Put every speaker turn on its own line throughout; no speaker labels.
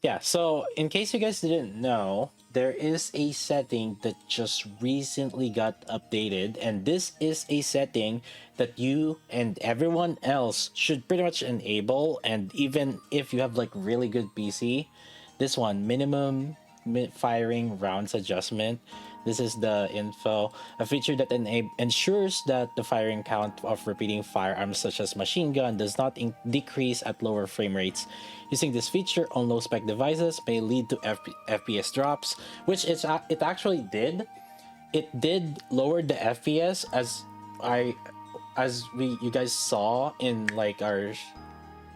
Yeah, so in case you guys didn't know, there is a setting that just recently got updated, and this is a setting that you and everyone else should pretty much enable. And even if you have like really good PC, this one, minimum firing rounds adjustment. This is the info, a feature that ensures that the firing count of repeating firearms such as machine gun does not decrease at lower frame rates. Using this feature on low spec devices may lead to FPS drops, which it actually did. It did lower the FPS I as we you guys saw in like our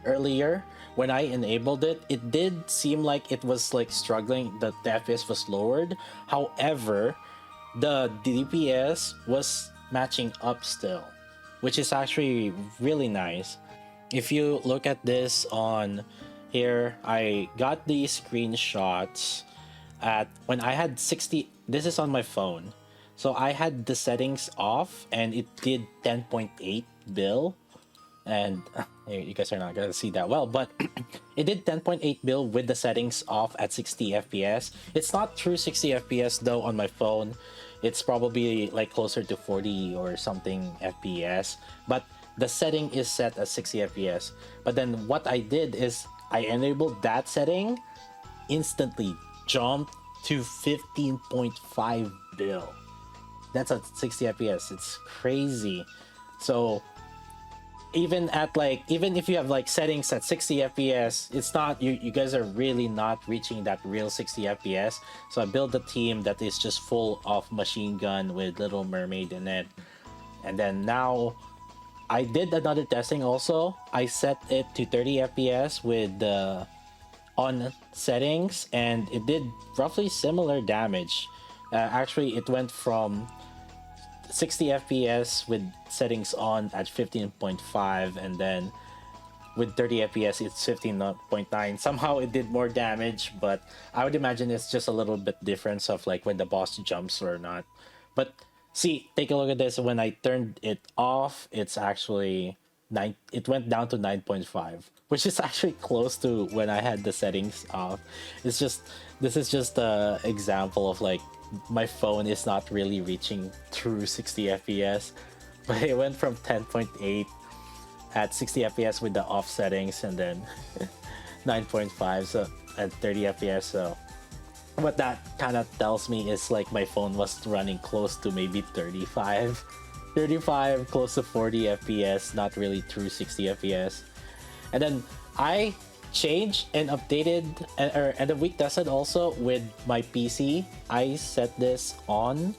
earlier when I enabled it. It did seem like it was like struggling, that the FPS was lowered. However, the DPS was matching up still, which is actually really nice. If you look at this on here, I got these screenshots at when I had 60. This is on my phone, so I had the settings off and it did 10.8 bill, and you guys are not gonna see that well, but it did 10.8 bill with the settings off at 60 fps. It's not true 60 fps though on my phone. It's probably like closer to 40 or something fps, but the setting is set at 60 fps. But then what I did is I enabled that setting, instantly jumped to 15.5 bill. That's at 60 fps. It's crazy. So even if you have like settings at 60 fps, it's not, you guys are really not reaching that real 60 fps. So I built a team that is just full of machine gun with Little Mermaid in it. And then now I did another testing also. I set it to 30 fps with the on settings, and it did roughly similar damage. Actually, it went from 60 fps with settings on at 15.5, and then with 30 fps it's 15.9. Somehow it did more damage, but I would imagine it's just a little bit difference of like when the boss jumps or not. But see, take a look at this. When I turned it off, it's actually it went down to 9.5, which is actually close to when I had the settings off. It's just, this is just a example of like my phone is not really reaching through 60 fps, but it went from 10.8 at 60 fps with the off settings, and then 9.5 so at 30 fps. So what that kind of tells me is like my phone was running close to maybe 35, close to 40 fps, not really through 60 fps. And then I changed and updated and the week tested also with my PC. I set this on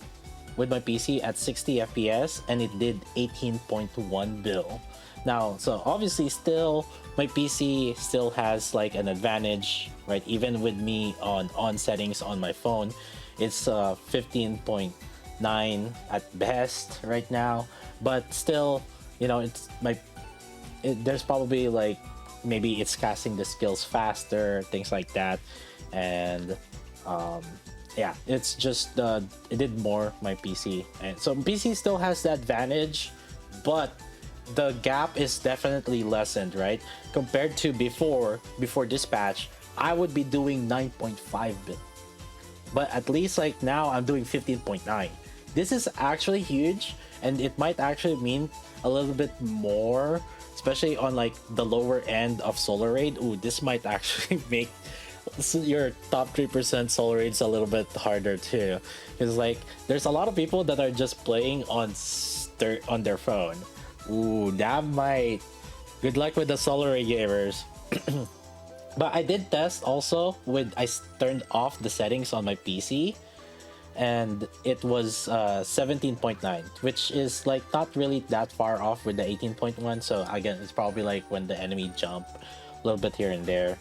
with my PC at 60 fps and it did 18.1 bill. Now, so obviously still my PC still has like an advantage, right? Even with me on settings on my phone, it's 15.9 at best right now, but still, you know, there's probably like maybe it's casting the skills faster, things like that. And yeah, it's just it did more my PC, and so PC still has the advantage, but the gap is definitely lessened, right? Compared to before dispatch, I would be doing 9.5 bit, but at least like now I'm doing 15.9. This is actually huge, and it might actually mean a little bit more, especially on like the lower end of solar raid. Ooh, this might actually make your top 3% solar raids a little bit harder too, because like there's a lot of people that are just playing on their phone. Ooh, that might, good luck with the solar raid gamers. But I did test also with, I turned off the settings on my PC, and it was 17.9, which is like not really that far off with the 18.1. So again, it's probably like when the enemy jump a little bit here and there.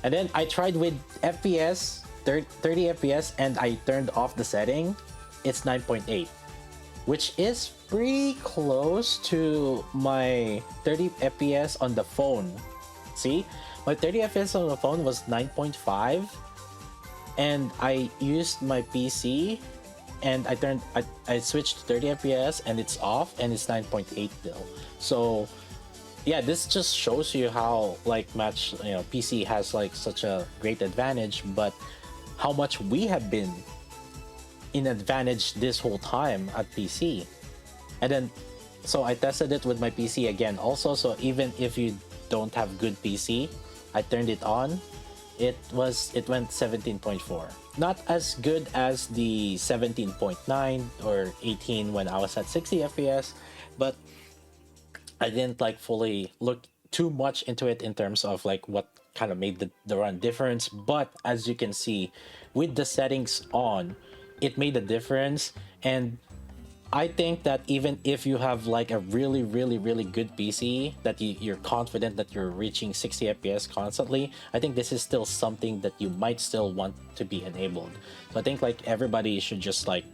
And then I tried with FPS, 30 FPS, and I turned off the setting. It's 9.8, which is pretty close to my 30 FPS on the phone. See, my 30 FPS on the phone was 9.5, and I used my PC and I switched to 30 FPS and it's off and it's 9.8 bill. So yeah, this just shows you how like PC has like such a great advantage, but how much we have been in advantage this whole time at PC. And then so I tested it with my PC again also. So even if you don't have good PC, I turned it on. It went 17.4. Not as good as the 17.9 or 18 when I was at 60 FPS, but I didn't like fully look too much into it in terms of like what kind of made the run difference. But as you can see, with the settings on, it made a difference. And I think that even if you have like a really, really, really good PC that you're confident that you're reaching 60 FPS constantly, I think this is still something that you might still want to be enabled. So I think like everybody should just like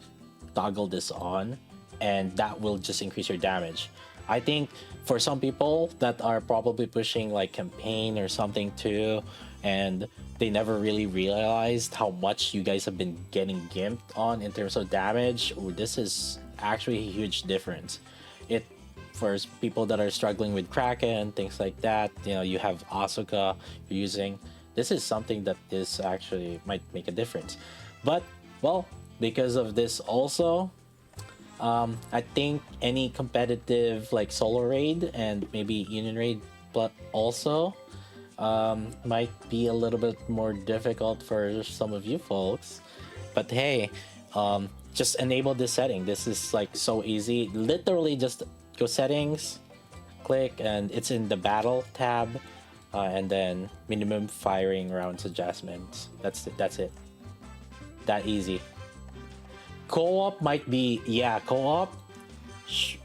toggle this on, and that will just increase your damage. I think for some people that are probably pushing like campaign or something too, and they never really realized how much you guys have been getting gimped on in terms of damage, this is actually a huge difference. It for people that are struggling with Kraken, things like that, you know, you have Asuka you're using. This is something that this actually might make a difference. But well, because of this also, I think any competitive like solo raid and maybe union raid, but also might be a little bit more difficult for some of you folks. But hey, just enable this setting. This is like so easy. Literally just go settings, click, and it's in the battle tab, and then minimum firing rounds adjustments. That's it. That's it. That easy. Co-op might be, yeah, co-op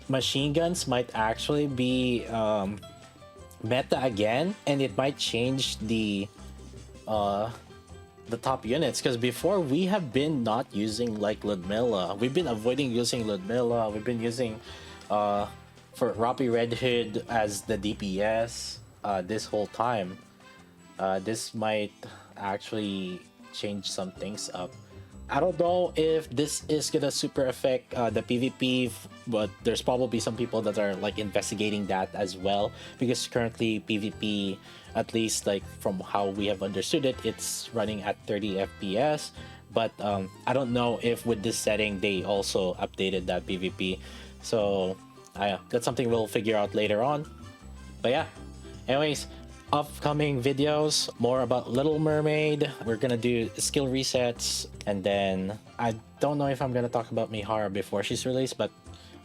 machine guns might actually be meta again, and it might change the top units, because before we have been not using like ludmilla. We've been avoiding using ludmilla. We've been using for rapi red hood as the DPS this whole time. This might actually change some things up. I don't know if this is gonna super affect the PvP, but there's probably some people that are like investigating that as well, because currently PvP, at least like from how we have understood it, it's running at 30 FPS. But I don't know if with this setting they also updated that PvP. So that's something we'll figure out later on. But yeah, anyways, upcoming videos more about Little Mermaid. We're gonna do skill resets, and then I don't know if I'm gonna talk about Mihara before she's released, but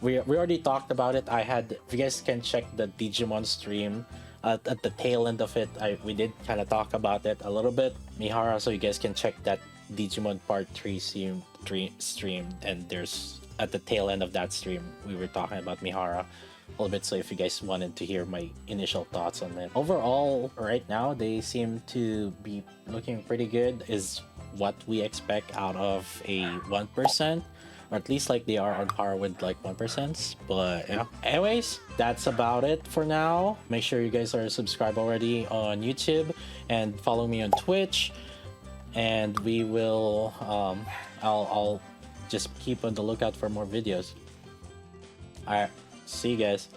we already talked about it. I had, if you guys can check the Digimon stream, at the tail end of it, we did kind of talk about it a little bit, Mihara, so you guys can check that Digimon part 3 stream, and there's at the tail end of that stream we were talking about Mihara a little bit. So if you guys wanted to hear my initial thoughts on it, overall right now they seem to be looking pretty good, is what we expect out of a 1%, or at least like they are on par with like 1%. But yeah, anyways, that's about it for now. Make sure you guys are subscribed already on YouTube and follow me on Twitch, and we will I'll just keep on the lookout for more videos. All right, see you guys.